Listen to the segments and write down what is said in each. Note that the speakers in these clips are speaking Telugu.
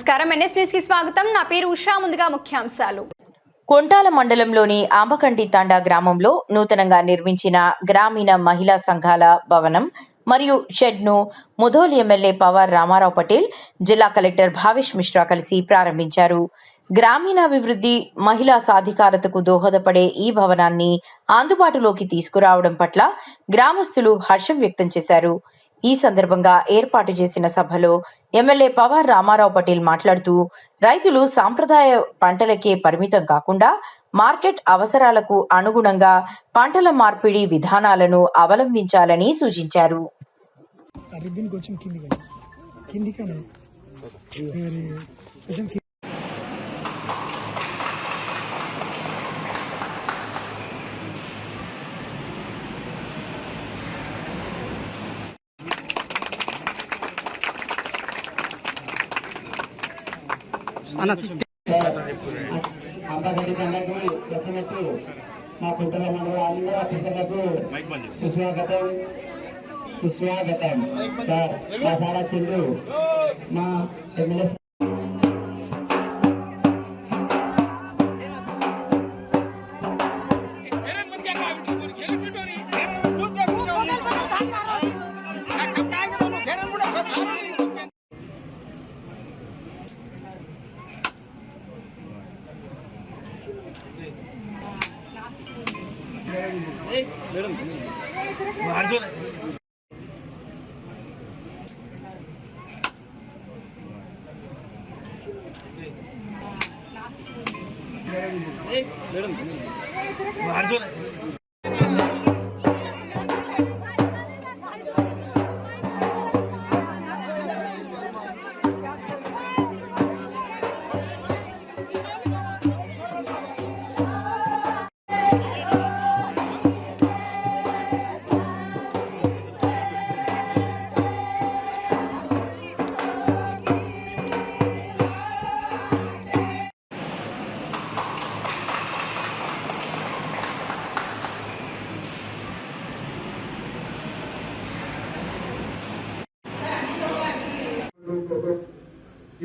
నమస్కారం ఎన్ఎస్ న్యూస్ కి స్వాగతం. నా పేరు ఉషా. ముందుగా ముఖ్యాంశాలు. కొంటాల మండలంలోని ఆంబకంటి తాండా గ్రామంలో నూతనంగా నిర్మించిన గ్రామీణ మహిళా సంఘాల భవనం మరియు షెడ్ను ముధోల్ ఎమ్మెల్యే పవార్ రామారావు పటేల్, జిల్లా కలెక్టర్ భావేష్ మిశ్రా కలిసి ప్రారంభించారు. గ్రామీణాభివృద్ధి, మహిళా సాధికారతకు దోహదపడే ఈ భవనాన్ని అందుబాటులోకి తీసుకురావడం పట్ల గ్రామస్తులు హర్షం వ్యక్తం చేశారు. ఈ సందర్భంగా ఏర్పాటు చేసిన సభలో ఎమ్మెల్యే పవార్ రామారావు పటేల్ మాట్లాడుతూ, రైతులు సాంప్రదాయ పంటలకే పరిమితం కాకుండా మార్కెట్ అవసరాలకు అనుగుణంగా పంటల మార్పిడి విధానాలను అవలంబించాలని సూచించారు. అంబగడి తండకు వచ్చినట్టు మా కుటుంబ మండల అందరూ పిల్లలకు సుస్వాగతం సార్. మా సారా చిందు మా ఎమ్మెల్యే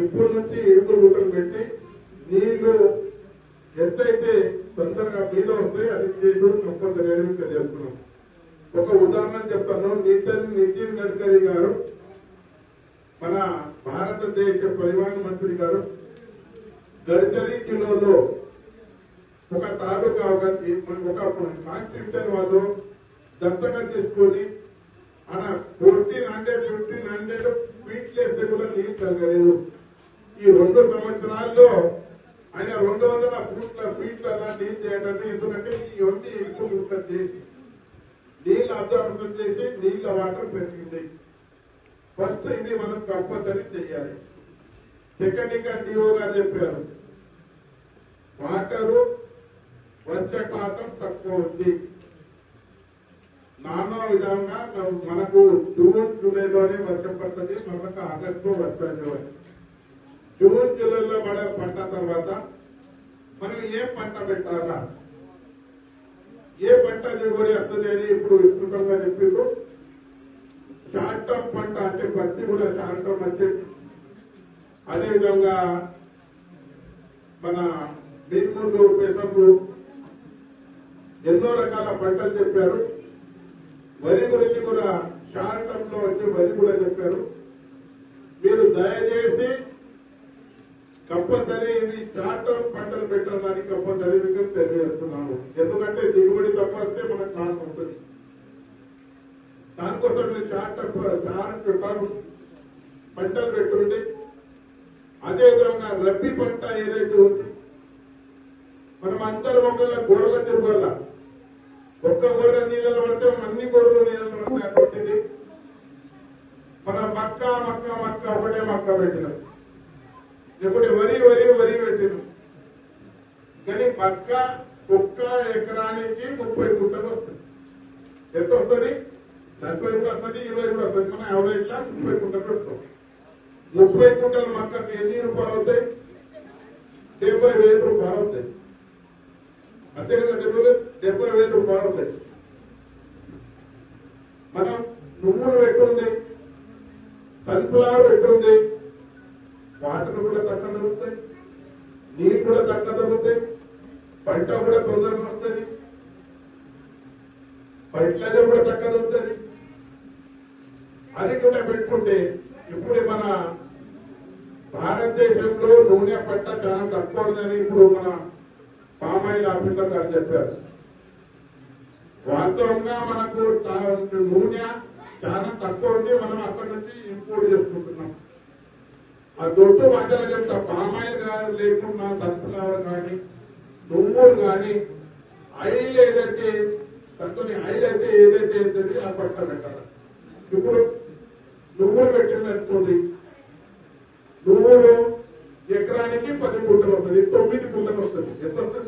ఇప్పటి నుంచి ఎరువులు గుట్టలు పెట్టి నీళ్లు ఎంతైతే తొందరగా మీద వస్తాయి అది చేయడం కంపల్సరీ తెలియజేస్తున్నాం. ఒక ఉదాహరణ చెప్తాను. నితిన్ గడ్కరీ గారు, మన భారతదేశ పరివహన మంత్రి గారు, గడ్కరీ జిల్లాలో ఒక తాలూకా ఒక కాన్స్టిట్యూషన్ వాళ్ళు దత్తగా తీసుకొని అలా 1400 ఫీట్లు వేస్తే కూడా నీళ్ళు కలగలేదు. ఈ 2 సంవత్సరాల్లో ఆయన 200 ఫీట్ల అలా నీళ్ళు చేయడానికి, ఎందుకంటే ఇవన్నీ ఎక్కువ ఉత్పత్తి చేసి నీళ్ళు అబ్జర్వేషన్ చేసి నీళ్ళ వాటర్ పెరిగింది. ఫస్ట్ ఇది మనం కంపల్సరీ చేయాలి. సెకండ్ ఇంకా డిఓ గారు చెప్పారు, వాటరు వర్షపాతం తక్కువ ఉంది. నానా విధంగా మనకు జూన్ జూలైలోనే వర్షం పడుతుంది, మనకు ఆగస్టులో వర్షాలు. జూన్ జూలైలో పడే పంట తర్వాత మనం ఏ పంట పెట్టాలా, ఏ పంట దిగుబడి వస్తుంది అని ఇప్పుడు విస్తృతంగా చెప్పిండు. షార్ట్ టర్మ్ పంట అంటే పత్తి కూడా షార్ట్ టర్మ్ వచ్చే, అదేవిధంగా మన మినుములు, పెసర్లు ఎన్నో రకాల పంటలు చెప్పారు. వరి గురించి కూడా షార్ట్ టర్మ్ లో వచ్చి వరి కూడా చెప్పారు. మీరు దయచేసి కంపల్సరీ ఇవి షార్ట్ టర్మ్ పంటలు పెట్టడానికి కంపల్సరీ మీకు తెలియజేస్తున్నాను. ఎందుకంటే దిగుబడి తక్కువ వస్తే మనకు లాస్ ఉంటుంది. దానికోసం మీరు షార్ట్ టర్మ్ పంటలు పెట్టుండి, అదేవిధంగా రబ్బీ పంట ఏదైతే ఉంది, మనం అందరం ఒకళ్ళ గొర్రెల తిరుగుల ఒక్క గొర్రె నీళ్ళలో పడితే అన్ని గొర్రెలు నీళ్ళలో పడితే అటువంటిది. మనం మక్క ఒకటే మక్క పెట్టినాం, లేకుంటే వరి పెట్టినాం. కానీ మక్క ఒక్క ఎకరానికి 30 గుంటలు వస్తుంది. ఎంత వస్తుంది? 40 కూడా వస్తుంది, 20 కూడా వస్తుంది. మనం ఎవరేజ్ లా 30 గుంటలు పెడతాం. 30 గుంటల మక్కకు ఎన్ని రూపాయలు అవుతాయి? 70,000 రూపాయలు అవుతాయి. అంతేకాదు 70,000 రూపాయలు అవుతాయి. మనం నువ్వులు పెట్టుంది, సన్ఫ్లవర్ పెట్టుంది, వాటర్ కూడా తక్కువ దొరుకుతాయి, నీరు కూడా తక్కువ దొరుకుతాయి, పంట కూడా తొందరగా వస్తుంది, ఫర్టిలైజర్ కూడా తక్కువ దొరుకుతుంది. అది కూడా పెట్టుకుంటే ఇప్పుడు మన భారతదేశంలో నూనె పట్ట చాలా తక్కువ ఉందని ఇప్పుడు మన పామాయిల్ ఆఫీసర్ గారు చెప్పారు. వాస్తవంగా మనకు నూనె చాలా తక్కువ ఉంది, మనం అక్కడి నుంచి ఇంపోర్ట్ చేసుకుంటున్నాం. ఆ దొడ్డు భాషలో చెప్తా, పామాయిల్ కానీ లేకుండా సన్ఫ్లవర్ కానీ నువ్వులు కానీ ఆయిల్ ఏదైతే తక్కువ ఆయిల్ అయితే ఏదైతే అవుతుంది ఆ పట్ట పెట్టాలి. ఇప్పుడు నువ్వులు పెట్టినట్టుంది, నువ్వులు ఎకరానికి 10 గుంటలు వస్తుంది, 9 గుంటలు వస్తుంది. ఎంత వస్తుంది?